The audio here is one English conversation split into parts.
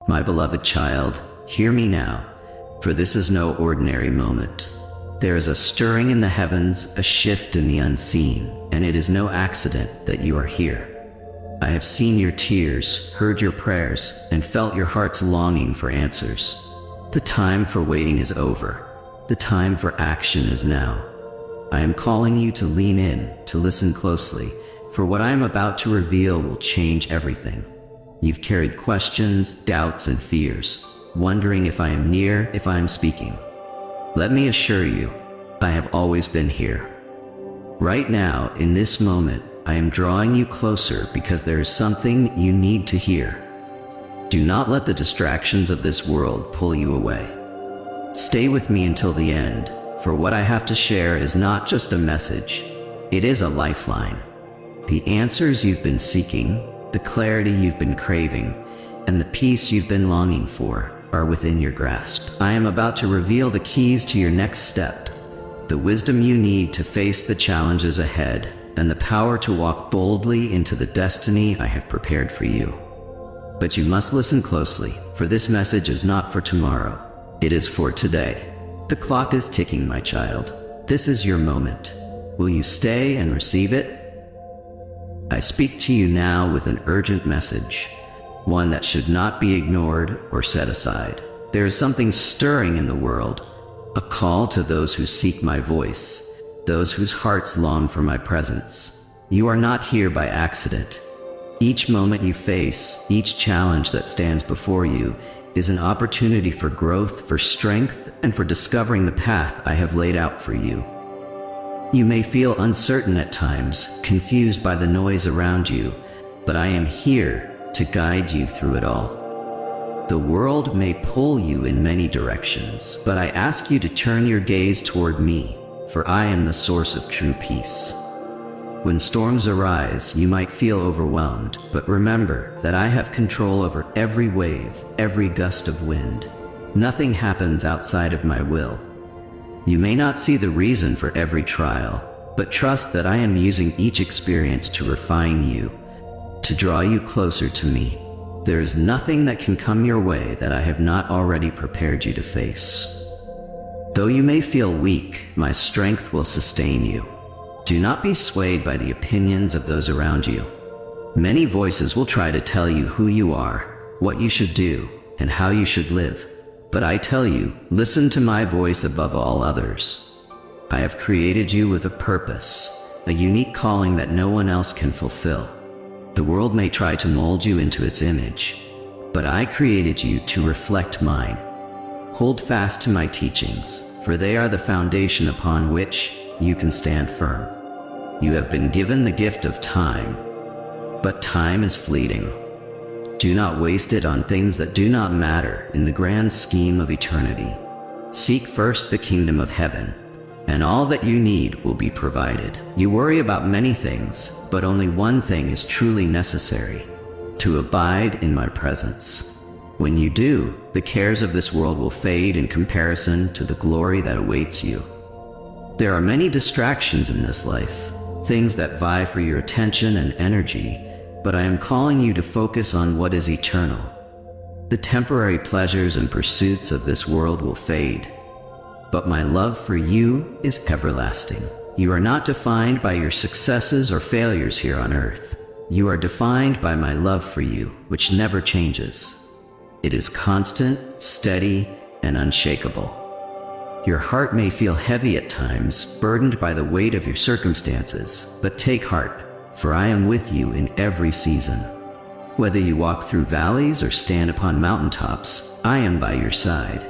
My beloved child, hear me now, for this is no ordinary moment. There is a stirring in the heavens, a shift in the unseen, and it is no accident that you are here. I have seen your tears, heard your prayers, and felt your heart's longing for answers. The time for waiting is over. The time for action is now. I am calling you to lean in, to listen closely, for what I am about to reveal will change everything. You've carried questions, doubts, and fears, wondering if I am near, if I am speaking. Let me assure you, I have always been here. Right now, in this moment, I am drawing you closer because there is something you need to hear. Do not let the distractions of this world pull you away. Stay with me until the end, for what I have to share is not just a message, it is a lifeline. The answers you've been seeking, the clarity you've been craving, and the peace you've been longing for are within your grasp. I am about to reveal the keys to your next step, the wisdom you need to face the challenges ahead, and the power to walk boldly into the destiny I have prepared for you. But you must listen closely, for this message is not for tomorrow. It is for today. The clock is ticking, my child. This is your moment. Will you stay and receive it? I speak to you now with an urgent message, one that should not be ignored or set aside. There is something stirring in the world, a call to those who seek my voice, those whose hearts long for my presence. You are not here by accident. Each moment you face, each challenge that stands before you, is an opportunity for growth, for strength, and for discovering the path I have laid out for you. You may feel uncertain at times, confused by the noise around you, but I am here to guide you through it all. The world may pull you in many directions, but I ask you to turn your gaze toward me, for I am the source of true peace. When storms arise, you might feel overwhelmed, but remember that I have control over every wave, every gust of wind. Nothing happens outside of my will. You may not see the reason for every trial, but trust that I am using each experience to refine you, to draw you closer to me. There is nothing that can come your way that I have not already prepared you to face. Though you may feel weak, my strength will sustain you. Do not be swayed by the opinions of those around you. Many voices will try to tell you who you are, what you should do, and how you should live. But I tell you, listen to my voice above all others. I have created you with a purpose, a unique calling that no one else can fulfill. The world may try to mold you into its image, but I created you to reflect mine. Hold fast to my teachings, for they are the foundation upon which you can stand firm. You have been given the gift of time, but time is fleeting. Do not waste it on things that do not matter in the grand scheme of eternity. Seek first the kingdom of heaven, and all that you need will be provided. You worry about many things, but only one thing is truly necessary: to abide in my presence. When you do, the cares of this world will fade in comparison to the glory that awaits you. There are many distractions in this life, things that vie for your attention and energy, but I am calling you to focus on what is eternal. The temporary pleasures and pursuits of this world will fade, but my love for you is everlasting. You are not defined by your successes or failures here on earth. You are defined by my love for you, which never changes. It is constant, steady, and unshakable. Your heart may feel heavy at times, burdened by the weight of your circumstances, but take heart, for I am with you in every season. Whether you walk through valleys or stand upon mountaintops, I am by your side.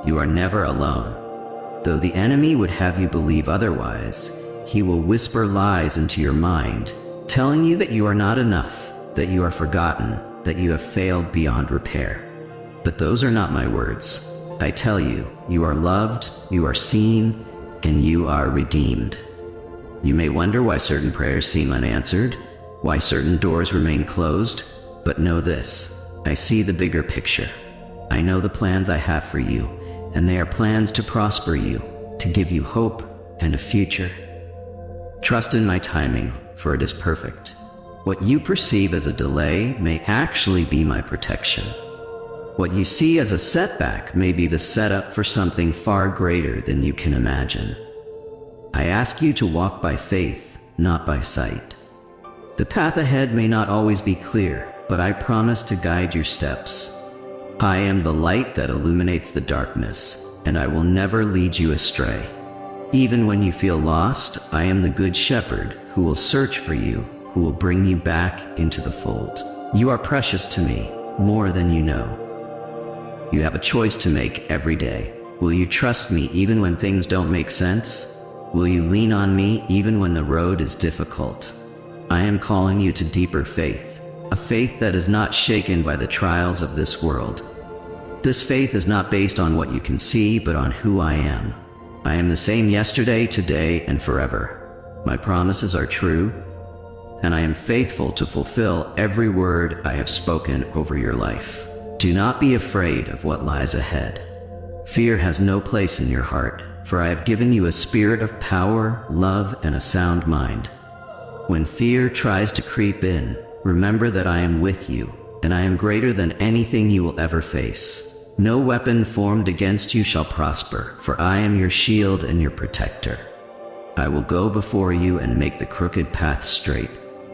You are never alone. Though the enemy would have you believe otherwise, he will whisper lies into your mind, telling you that you are not enough, that you are forgotten, that you have failed beyond repair. But those are not my words. I tell you, you are loved, you are seen, and you are redeemed. You may wonder why certain prayers seem unanswered, why certain doors remain closed, but know this: I see the bigger picture. I know the plans I have for you, and they are plans to prosper you, to give you hope and a future. Trust in my timing, for it is perfect. What you perceive as a delay may actually be my protection. What you see as a setback may be the setup for something far greater than you can imagine. I ask you to walk by faith, not by sight. The path ahead may not always be clear, but I promise to guide your steps. I am the light that illuminates the darkness, and I will never lead you astray. Even when you feel lost, I am the good shepherd who will search for you, who will bring you back into the fold. You are precious to me, more than you know. You have a choice to make every day. Will you trust me even when things don't make sense? Will you lean on me even when the road is difficult? I am calling you to deeper faith, a faith that is not shaken by the trials of this world. This faith is not based on what you can see, but on who I am. I am the same yesterday, today, and forever. My promises are true, and I am faithful to fulfill every word I have spoken over your life. Do not be afraid of what lies ahead. Fear has no place in your heart, for I have given you a spirit of power, love, and a sound mind. When fear tries to creep in, remember that I am with you, and I am greater than anything you will ever face. No weapon formed against you shall prosper, for I am your shield and your protector. I will go before you and make the crooked path straight.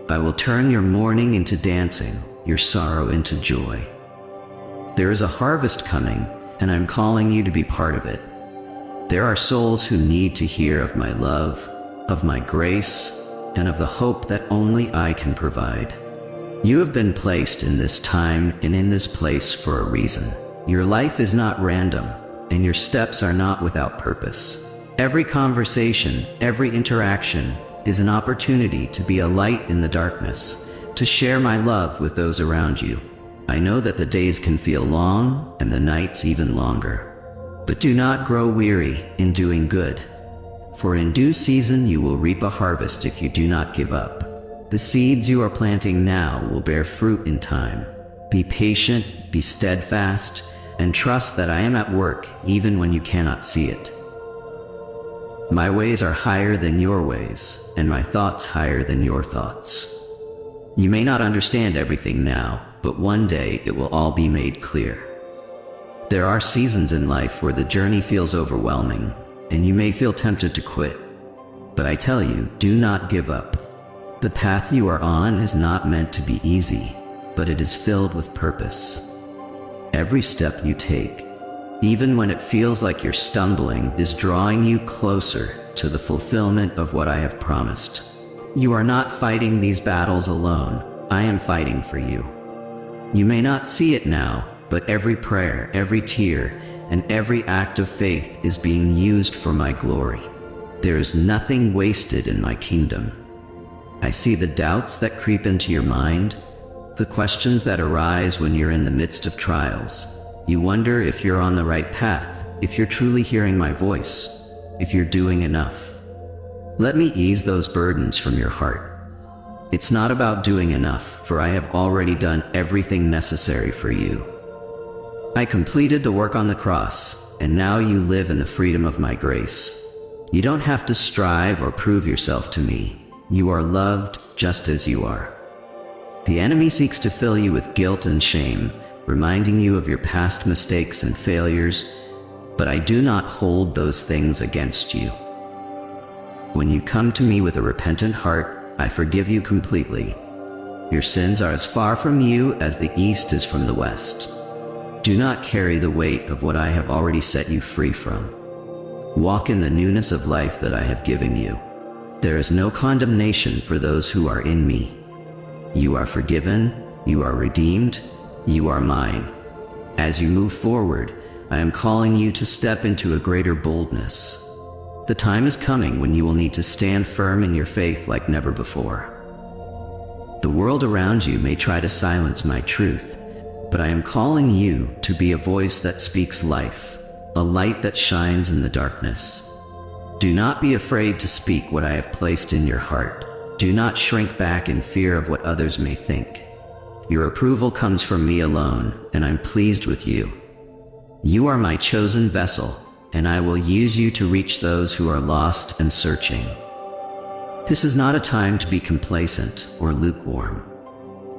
I will turn your mourning into dancing, your sorrow into joy. There is a harvest coming, and I'm calling you to be part of it. There are souls who need to hear of my love, of my grace, and of the hope that only I can provide. You have been placed in this time and in this place for a reason. Your life is not random, and your steps are not without purpose. Every conversation, every interaction is an opportunity to be a light in the darkness, to share my love with those around you. I know that the days can feel long and the nights even longer. But do not grow weary in doing good. For in due season you will reap a harvest if you do not give up. The seeds you are planting now will bear fruit in time. Be patient, be steadfast, and trust that I am at work even when you cannot see it. My ways are higher than your ways, and my thoughts higher than your thoughts. You may not understand everything now, but one day it will all be made clear. There are seasons in life where the journey feels overwhelming, and you may feel tempted to quit. But I tell you, do not give up. The path you are on is not meant to be easy, but it is filled with purpose. Every step you take, even when it feels like you're stumbling, is drawing you closer to the fulfillment of what I have promised. You are not fighting these battles alone. I am fighting for you. You may not see it now, but every prayer, every tear, and every act of faith is being used for my glory. There is nothing wasted in my kingdom. I see the doubts that creep into your mind, the questions that arise when you're in the midst of trials. You wonder if you're on the right path, if you're truly hearing my voice, if you're doing enough. Let me ease those burdens from your heart. It's not about doing enough, for I have already done everything necessary for you. I completed the work on the cross, and now you live in the freedom of my grace. You don't have to strive or prove yourself to me. You are loved just as you are. The enemy seeks to fill you with guilt and shame, reminding you of your past mistakes and failures, but I do not hold those things against you. When you come to me with a repentant heart, I forgive you completely. Your sins are as far from you as the east is from the west. Do not carry the weight of what I have already set you free from. Walk in the newness of life that I have given you. There is no condemnation for those who are in me. You are forgiven, you are redeemed, you are mine. As you move forward, I am calling you to step into a greater boldness. The time is coming when you will need to stand firm in your faith like never before. The world around you may try to silence my truth, but I am calling you to be a voice that speaks life, a light that shines in the darkness. Do not be afraid to speak what I have placed in your heart. Do not shrink back in fear of what others may think. Your approval comes from me alone, and I'm pleased with you. You are my chosen vessel, and I will use you to reach those who are lost and searching. This is not a time to be complacent or lukewarm.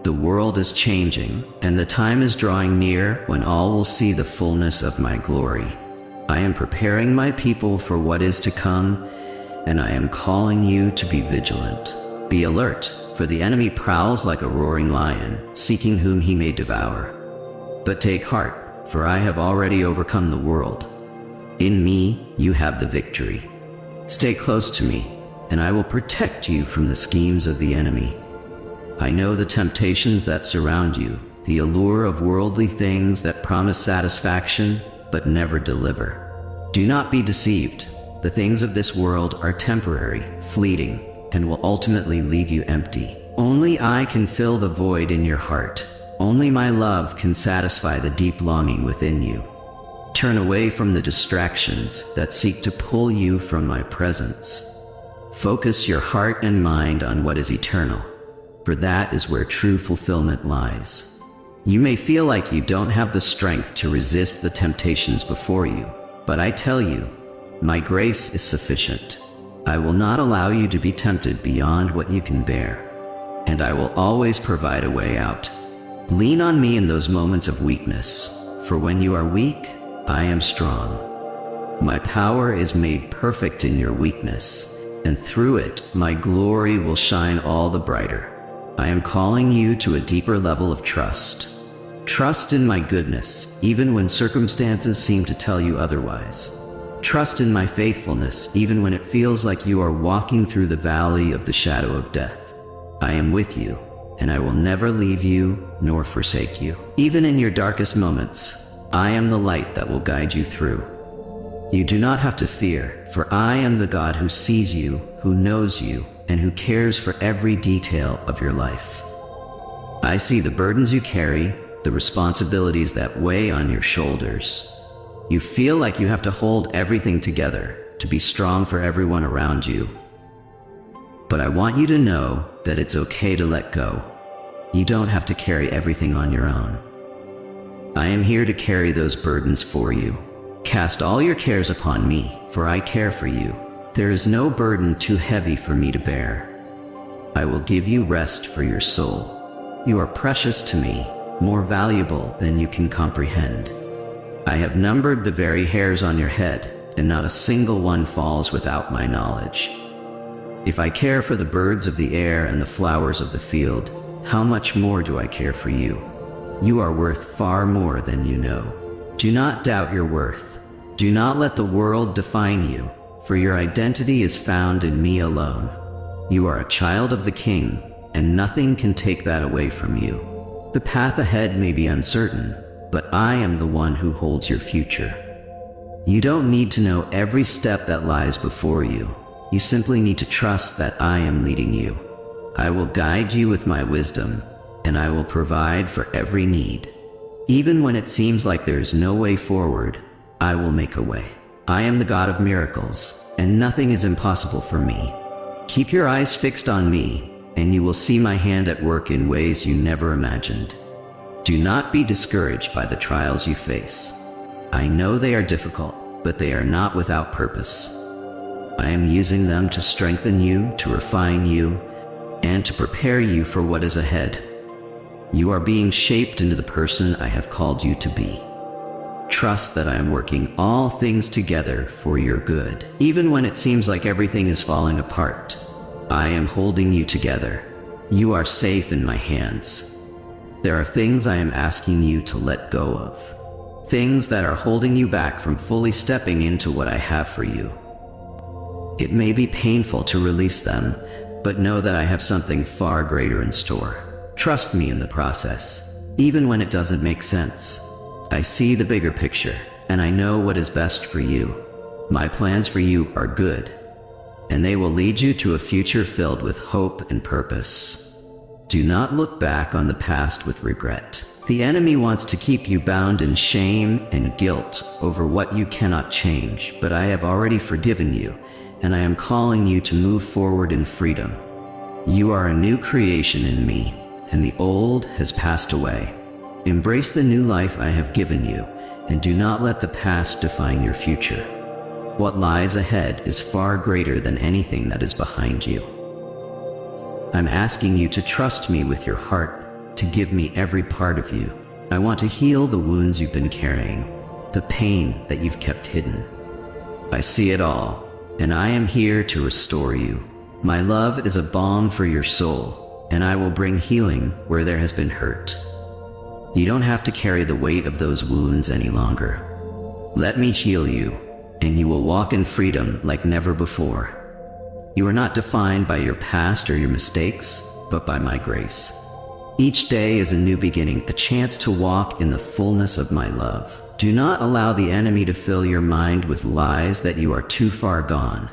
The world is changing, and the time is drawing near when all will see the fullness of my glory. I am preparing my people for what is to come, and I am calling you to be vigilant. Be alert, for the enemy prowls like a roaring lion, seeking whom he may devour. But take heart, for I have already overcome the world. In me, you have the victory. Stay close to me, and I will protect you from the schemes of the enemy. I know the temptations that surround you, the allure of worldly things that promise satisfaction but never deliver. Do not be deceived. The things of this world are temporary, fleeting, and will ultimately leave you empty. Only I can fill the void in your heart. Only my love can satisfy the deep longing within you. Turn away from the distractions that seek to pull you from my presence. Focus your heart and mind on what is eternal, for that is where true fulfillment lies. You may feel like you don't have the strength to resist the temptations before you, but I tell you, my grace is sufficient. I will not allow you to be tempted beyond what you can bear, and I will always provide a way out. Lean on me in those moments of weakness, for when you are weak, I am strong. My power is made perfect in your weakness, and through it, my glory will shine all the brighter. I am calling you to a deeper level of trust. Trust in my goodness, even when circumstances seem to tell you otherwise. Trust in my faithfulness, even when it feels like you are walking through the valley of the shadow of death. I am with you, and I will never leave you nor forsake you. Even in your darkest moments, I am the light that will guide you through. You do not have to fear, for I am the God who sees you, who knows you, and who cares for every detail of your life. I see the burdens you carry, the responsibilities that weigh on your shoulders. You feel like you have to hold everything together, to be strong for everyone around you. But I want you to know that it's okay to let go. You don't have to carry everything on your own. I am here to carry those burdens for you. Cast all your cares upon me, for I care for you. There is no burden too heavy for me to bear. I will give you rest for your soul. You are precious to me, more valuable than you can comprehend. I have numbered the very hairs on your head, and not a single one falls without my knowledge. If I care for the birds of the air and the flowers of the field, how much more do I care for you? You are worth far more than you know. Do not doubt your worth. Do not let the world define you, for your identity is found in me alone. You are a child of the King, and nothing can take that away from you. The path ahead may be uncertain, but I am the one who holds your future. You don't need to know every step that lies before you. You simply need to trust that I am leading you. I will guide you with my wisdom, and I will provide for every need. Even when it seems like there is no way forward, I will make a way. I am the God of miracles, and nothing is impossible for me. Keep your eyes fixed on me, and you will see my hand at work in ways you never imagined. Do not be discouraged by the trials you face. I know they are difficult, but they are not without purpose. I am using them to strengthen you, to refine you, and to prepare you for what is ahead. You are being shaped into the person I have called you to be. Trust that I am working all things together for your good. Even when it seems like everything is falling apart, I am holding you together. You are safe in my hands. There are things I am asking you to let go of. Things that are holding you back from fully stepping into what I have for you. It may be painful to release them, but know that I have something far greater in store. Trust me in the process, even when it doesn't make sense. I see the bigger picture, and I know what is best for you. My plans for you are good, and they will lead you to a future filled with hope and purpose. Do not look back on the past with regret. The enemy wants to keep you bound in shame and guilt over what you cannot change, but I have already forgiven you, and I am calling you to move forward in freedom. You are a new creation in me, and the old has passed away. Embrace the new life I have given you, and do not let the past define your future. What lies ahead is far greater than anything that is behind you. I'm asking you to trust me with your heart, to give me every part of you. I want to heal the wounds you've been carrying, the pain that you've kept hidden. I see it all, and I am here to restore you. My love is a balm for your soul, and I will bring healing where there has been hurt. You don't have to carry the weight of those wounds any longer. Let me heal you, and you will walk in freedom like never before. You are not defined by your past or your mistakes, but by my grace. Each day is a new beginning, a chance to walk in the fullness of my love. Do not allow the enemy to fill your mind with lies that you are too far gone,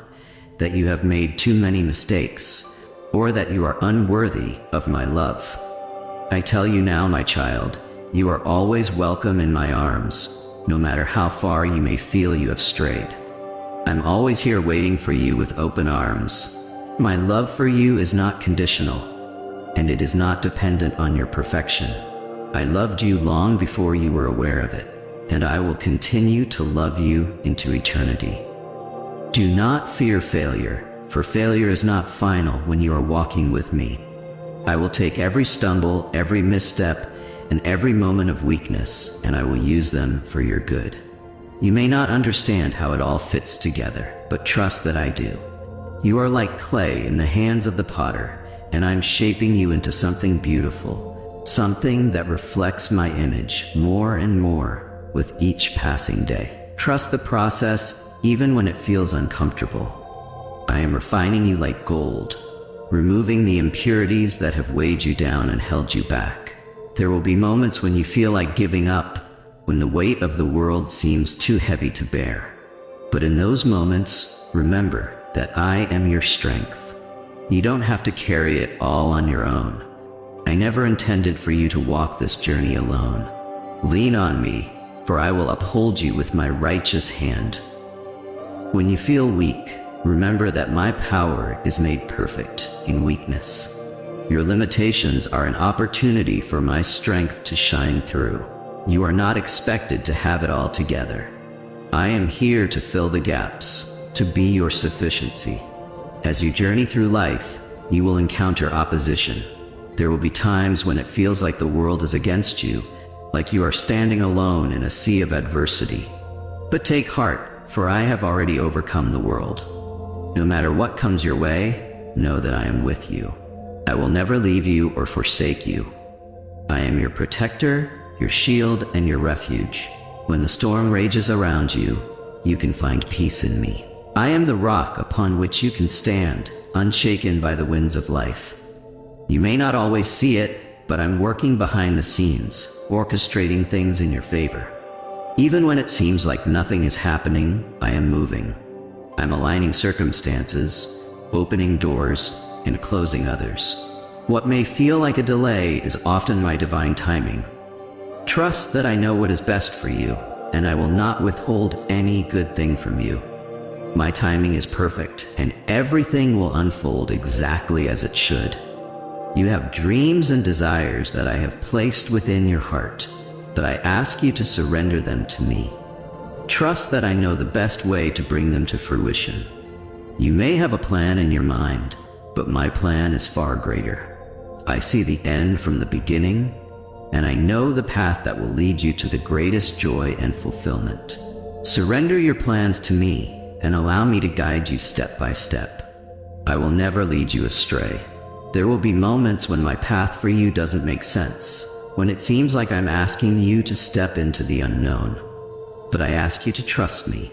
that you have made too many mistakes, or that you are unworthy of my love. I tell you now, my child, you are always welcome in my arms, no matter how far you may feel you have strayed. I'm always here waiting for you with open arms. My love for you is not conditional, and it is not dependent on your perfection. I loved you long before you were aware of it, and I will continue to love you into eternity. Do not fear failure, for failure is not final when you are walking with me. I will take every stumble, every misstep, and every moment of weakness, and I will use them for your good. You may not understand how it all fits together, but trust that I do. You are like clay in the hands of the potter, and I'm shaping you into something beautiful, something that reflects my image more and more with each passing day. Trust the process, even when it feels uncomfortable. I am refining you like gold, removing the impurities that have weighed you down and held you back. There will be moments when you feel like giving up, when the weight of the world seems too heavy to bear. But in those moments, remember that I am your strength. You don't have to carry it all on your own. I never intended for you to walk this journey alone. Lean on me, for I will uphold you with my righteous hand. When you feel weak, remember that my power is made perfect in weakness. Your limitations are an opportunity for my strength to shine through. You are not expected to have it all together. I am here to fill the gaps, to be your sufficiency. As you journey through life, you will encounter opposition. There will be times when it feels like the world is against you, like you are standing alone in a sea of adversity. But take heart, for I have already overcome the world. No matter what comes your way, know that I am with you. I will never leave you or forsake you. I am your protector, your shield, and your refuge. When the storm rages around you, you can find peace in me. I am the rock upon which you can stand, unshaken by the winds of life. You may not always see it, but I'm working behind the scenes, orchestrating things in your favor. Even when it seems like nothing is happening, I am moving. I'm aligning circumstances, opening doors, and closing others. What may feel like a delay is often my divine timing. Trust that I know what is best for you, and I will not withhold any good thing from you. My timing is perfect, and everything will unfold exactly as it should. You have dreams and desires that I have placed within your heart, but I ask you to surrender them to me. Trust that I know the best way to bring them to fruition. You may have a plan in your mind, but my plan is far greater. I see the end from the beginning, and I know the path that will lead you to the greatest joy and fulfillment. Surrender your plans to me, and allow me to guide you step by step. I will never lead you astray. There will be moments when my path for you doesn't make sense, when it seems like I'm asking you to step into the unknown. But I ask you to trust me,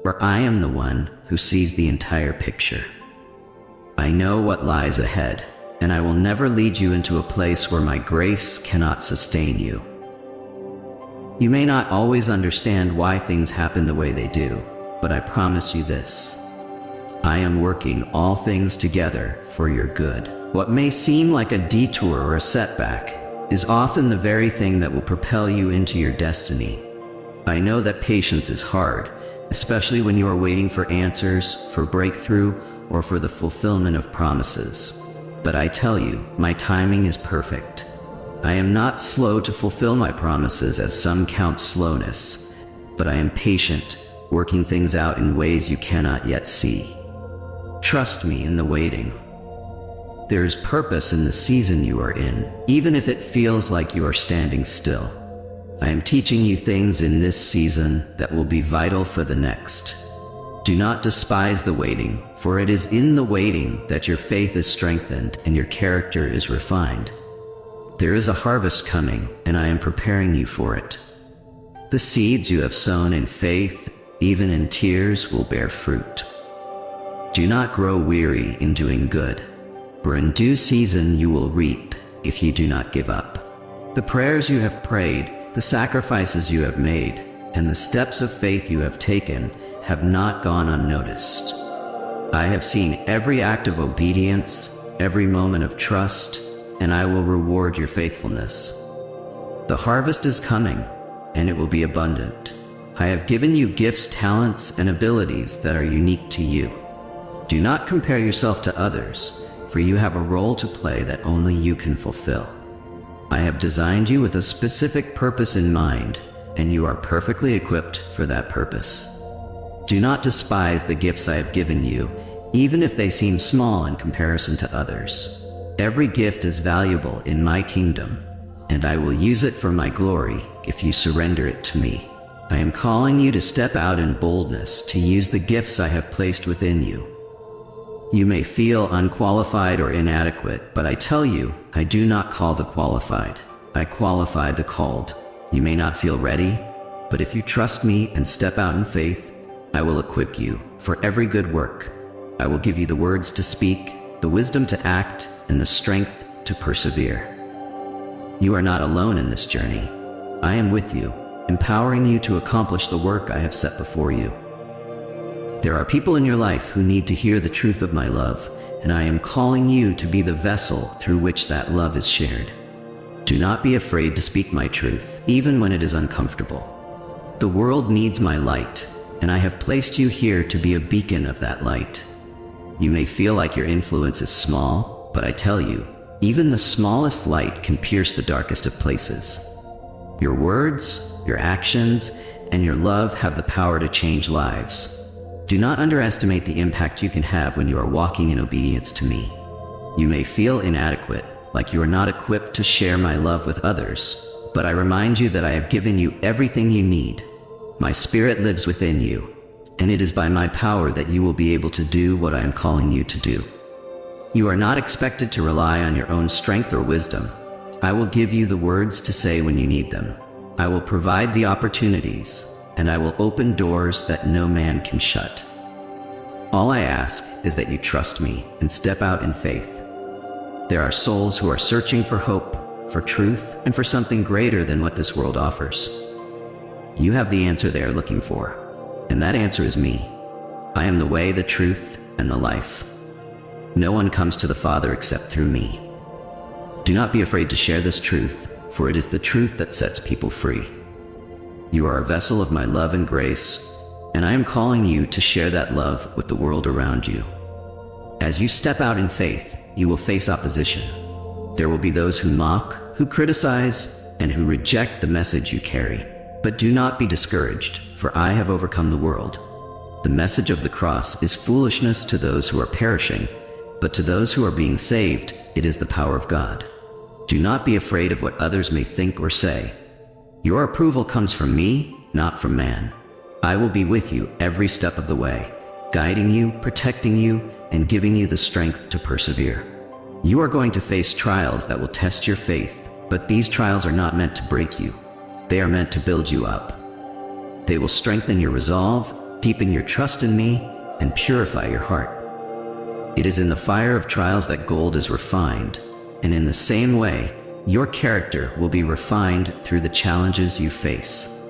for I am the one who sees the entire picture. I know what lies ahead, and I will never lead you into a place where my grace cannot sustain you. You may not always understand why things happen the way they do, but I promise you this: I am working all things together for your good. What may seem like a detour or a setback is often the very thing that will propel you into your destiny. I know that patience is hard, especially when you are waiting for answers, for breakthrough, or for the fulfillment of promises. But I tell you, my timing is perfect. I am not slow to fulfill my promises, as some count slowness, but I am patient, working things out in ways you cannot yet see. Trust me in the waiting. There is purpose in the season you are in, even if it feels like you are standing still. I am teaching you things in this season that will be vital for the next. Do not despise the waiting, for it is in the waiting that your faith is strengthened and your character is refined. There is a harvest coming, and I am preparing you for it. The seeds you have sown in faith, even in tears, will bear fruit. Do not grow weary in doing good, for in due season you will reap if you do not give up. The prayers you have prayed, the sacrifices you have made, and the steps of faith you have taken have not gone unnoticed. I have seen every act of obedience, every moment of trust, and I will reward your faithfulness. The harvest is coming, and it will be abundant. I have given you gifts, talents, and abilities that are unique to you. Do not compare yourself to others, for you have a role to play that only you can fulfill. I have designed you with a specific purpose in mind, and you are perfectly equipped for that purpose. Do not despise the gifts I have given you, even if they seem small in comparison to others. Every gift is valuable in my kingdom, and I will use it for my glory if you surrender it to me. I am calling you to step out in boldness to use the gifts I have placed within you. You may feel unqualified or inadequate, but I tell you, I do not call the qualified. I qualify the called. You may not feel ready, but if you trust me and step out in faith, I will equip you for every good work. I will give you the words to speak, the wisdom to act, and the strength to persevere. You are not alone in this journey. I am with you, empowering you to accomplish the work I have set before you. There are people in your life who need to hear the truth of my love, and I am calling you to be the vessel through which that love is shared. Do not be afraid to speak my truth, even when it is uncomfortable. The world needs my light, and I have placed you here to be a beacon of that light. You may feel like your influence is small, but I tell you, even the smallest light can pierce the darkest of places. Your words, your actions, and your love have the power to change lives. Do not underestimate the impact you can have when you are walking in obedience to me. You may feel inadequate, like you are not equipped to share my love with others, but I remind you that I have given you everything you need. My spirit lives within you, and it is by my power that you will be able to do what I am calling you to do. You are not expected to rely on your own strength or wisdom. I will give you the words to say when you need them. I will provide the opportunities, and I will open doors that no man can shut. All I ask is that you trust me and step out in faith. There are souls who are searching for hope, for truth, and for something greater than what this world offers. You have the answer they are looking for, and that answer is me. I am the way, the truth, and the life. No one comes to the Father except through me. Do not be afraid to share this truth, for it is the truth that sets people free. You are a vessel of my love and grace, and I am calling you to share that love with the world around you. As you step out in faith, you will face opposition. There will be those who mock, who criticize, and who reject the message you carry. But do not be discouraged, for I have overcome the world. The message of the cross is foolishness to those who are perishing, but to those who are being saved, it is the power of God. Do not be afraid of what others may think or say. Your approval comes from me, not from man. I will be with you every step of the way, guiding you, protecting you, and giving you the strength to persevere. You are going to face trials that will test your faith, but these trials are not meant to break you. They are meant to build you up. They will strengthen your resolve, deepen your trust in me, and purify your heart. It is in the fire of trials that gold is refined, and in the same way, your character will be refined through the challenges you face.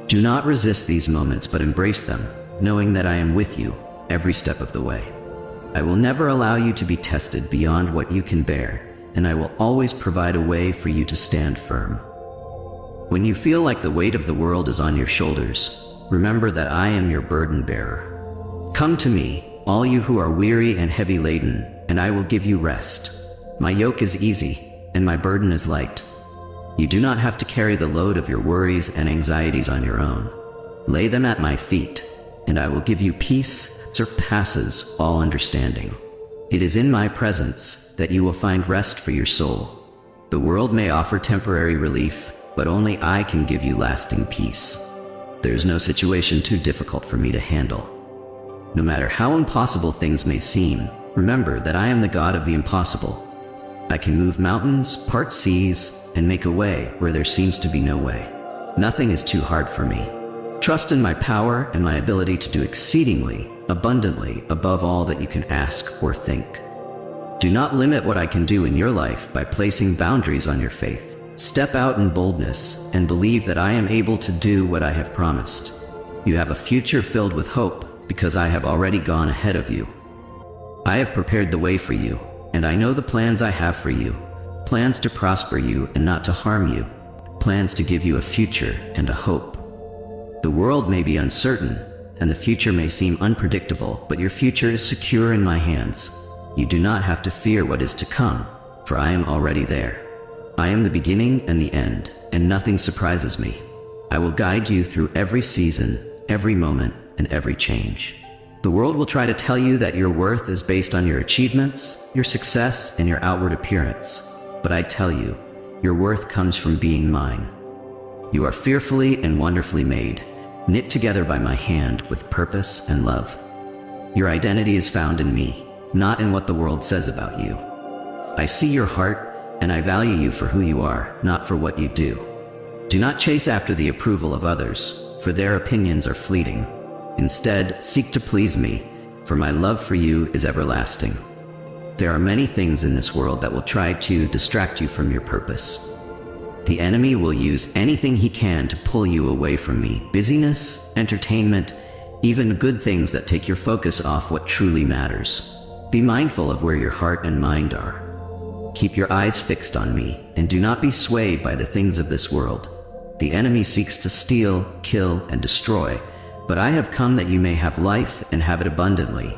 Do not resist these moments, but embrace them, knowing that I am with you every step of the way. I will never allow you to be tested beyond what you can bear, and I will always provide a way for you to stand firm. When you feel like the weight of the world is on your shoulders, remember that I am your burden bearer. Come to me, all you who are weary and heavy laden, and I will give you rest. My yoke is easy, and my burden is light. You do not have to carry the load of your worries and anxieties on your own. Lay them at my feet, and I will give you peace that surpasses all understanding. It is in my presence that you will find rest for your soul. The world may offer temporary relief, but only I can give you lasting peace. There is no situation too difficult for me to handle. No matter how impossible things may seem, remember that I am the God of the impossible. I can move mountains, part seas, and make a way where there seems to be no way. Nothing is too hard for me. Trust in my power and my ability to do exceedingly, abundantly, above all that you can ask or think. Do not limit what I can do in your life by placing boundaries on your faith. Step out in boldness and believe that I am able to do what I have promised. You have a future filled with hope because I have already gone ahead of you. I have prepared the way for you, and I know the plans I have for you. Plans to prosper you and not to harm you. Plans to give you a future and a hope. The world may be uncertain, and the future may seem unpredictable, but your future is secure in my hands. You do not have to fear what is to come, for I am already there. I am the beginning and the end, and nothing surprises me. I will guide you through every season, every moment, and every change. The world will try to tell you that your worth is based on your achievements, your success, and your outward appearance. But I tell you, your worth comes from being mine. You are fearfully and wonderfully made, knit together by my hand with purpose and love. Your identity is found in me, not in what the world says about you. I see your heart, and I value you for who you are, not for what you do. Do not chase after the approval of others, for their opinions are fleeting. Instead, seek to please me, for my love for you is everlasting. There are many things in this world that will try to distract you from your purpose. The enemy will use anything he can to pull you away from me. Busyness, entertainment, even good things that take your focus off what truly matters. Be mindful of where your heart and mind are. Keep your eyes fixed on me, and do not be swayed by the things of this world. The enemy seeks to steal, kill, and destroy, but I have come that you may have life and have it abundantly.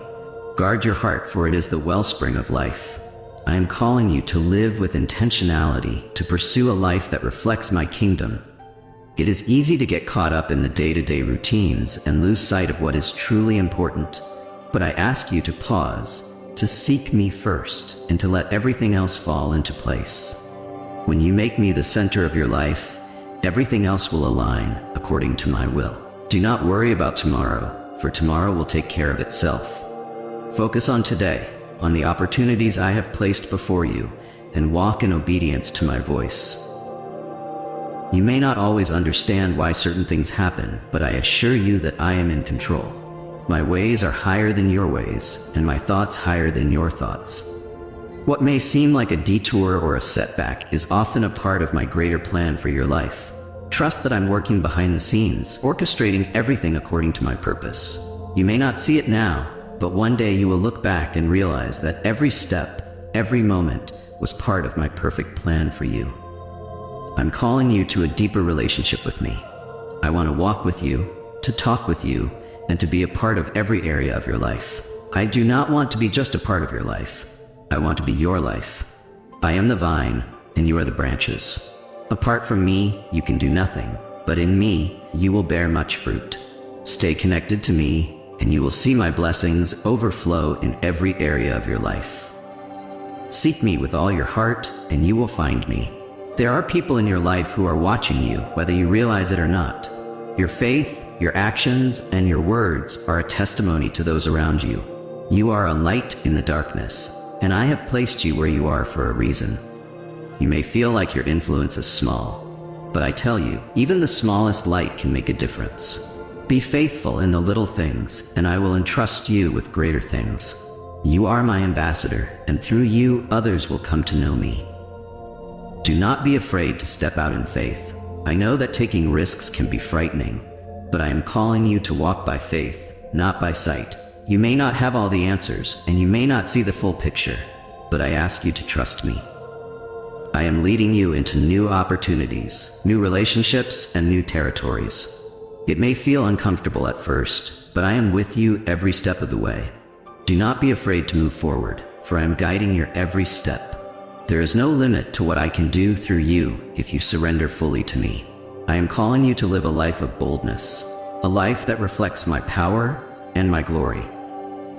Guard your heart, for it is the wellspring of life. I am calling you to live with intentionality, to pursue a life that reflects my kingdom. It is easy to get caught up in the day-to-day routines and lose sight of what is truly important, but I ask you to pause, to seek me first, and to let everything else fall into place. When you make me the center of your life, everything else will align according to my will. Do not worry about tomorrow, for tomorrow will take care of itself. Focus on today, on the opportunities I have placed before you, and walk in obedience to my voice. You may not always understand why certain things happen, but I assure you that I am in control. My ways are higher than your ways, and my thoughts higher than your thoughts. What may seem like a detour or a setback is often a part of my greater plan for your life. Trust that I'm working behind the scenes, orchestrating everything according to my purpose. You may not see it now, but one day you will look back and realize that every step, every moment, was part of my perfect plan for you. I'm calling you to a deeper relationship with me. I want to walk with you, to talk with you, and to be a part of every area of your life. I do not want to be just a part of your life. I want to be your life. I am the vine, and you are the branches. Apart from me, you can do nothing, but in me, you will bear much fruit. Stay connected to me, and you will see my blessings overflow in every area of your life. Seek me with all your heart, and you will find me. There are people in your life who are watching you, whether you realize it or not. Your faith, your actions, and your words are a testimony to those around you. You are a light in the darkness, and I have placed you where you are for a reason. You may feel like your influence is small, but I tell you, even the smallest light can make a difference. Be faithful in the little things, and I will entrust you with greater things. You are my ambassador, and through you, others will come to know me. Do not be afraid to step out in faith. I know that taking risks can be frightening, but I am calling you to walk by faith, not by sight. You may not have all the answers, and you may not see the full picture, but I ask you to trust me. I am leading you into new opportunities, new relationships, and new territories. It may feel uncomfortable at first, but I am with you every step of the way. Do not be afraid to move forward, for I am guiding your every step. There is no limit to what I can do through you if you surrender fully to me. I am calling you to live a life of boldness, a life that reflects my power and my glory.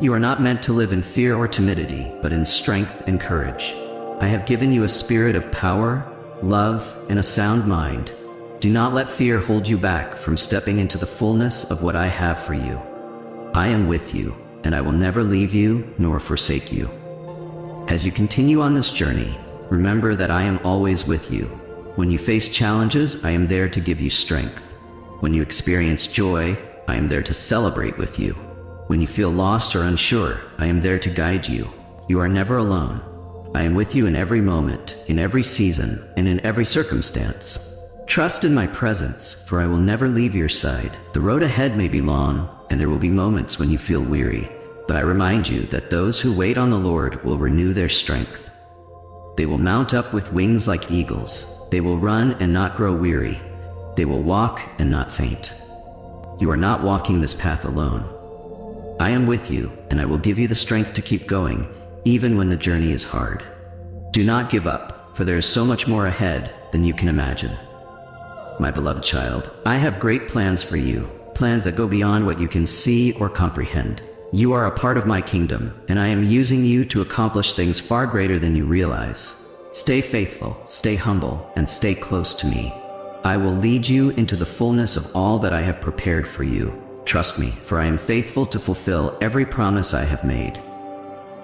You are not meant to live in fear or timidity, but in strength and courage. I have given you a spirit of power, love, and a sound mind. Do not let fear hold you back from stepping into the fullness of what I have for you. I am with you, and I will never leave you nor forsake you. As you continue on this journey, remember that I am always with you. When you face challenges, I am there to give you strength. When you experience joy, I am there to celebrate with you. When you feel lost or unsure, I am there to guide you. You are never alone. I am with you in every moment, in every season, and in every circumstance. Trust in my presence, for I will never leave your side. The road ahead may be long, and there will be moments when you feel weary, but I remind you that those who wait on the Lord will renew their strength. They will mount up with wings like eagles. They will run and not grow weary. They will walk and not faint. You are not walking this path alone. I am with you, and I will give you the strength to keep going, even when the journey is hard. Do not give up, for there is so much more ahead than you can imagine. My beloved child, I have great plans for you, plans that go beyond what you can see or comprehend. You are a part of my kingdom, and I am using you to accomplish things far greater than you realize. Stay faithful, stay humble, and stay close to me. I will lead you into the fullness of all that I have prepared for you. Trust me, for I am faithful to fulfill every promise I have made.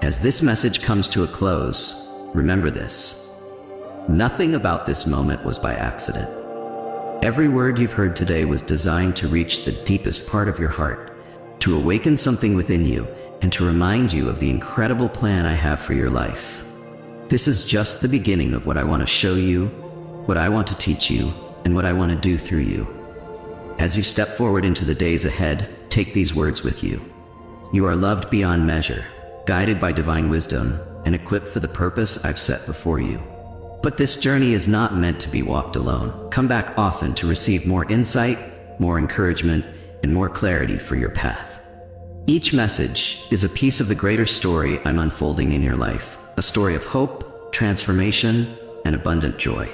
As this message comes to a close, remember this. Nothing about this moment was by accident. Every word you've heard today was designed to reach the deepest part of your heart, to awaken something within you, and to remind you of the incredible plan I have for your life. This is just the beginning of what I want to show you, what I want to teach you, and what I want to do through you. As you step forward into the days ahead, take these words with you. You are loved beyond measure, guided by divine wisdom, and equipped for the purpose I've set before you. But this journey is not meant to be walked alone. Come back often to receive more insight, more encouragement, and more clarity for your path. Each message is a piece of the greater story I'm unfolding in your life, a story of hope, transformation, and abundant joy.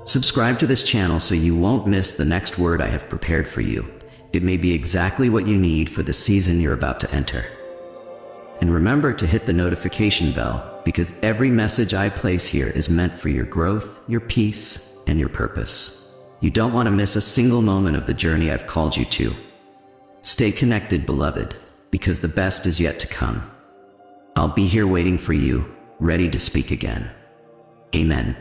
Subscribe to this channel so you won't miss the next word I have prepared for you. It may be exactly what you need for the season you're about to enter. And remember to hit the notification bell, because every message I place here is meant for your growth, your peace, and your purpose. You don't want to miss a single moment of the journey I've called you to. Stay connected, beloved, because the best is yet to come. I'll be here waiting for you, ready to speak again. Amen.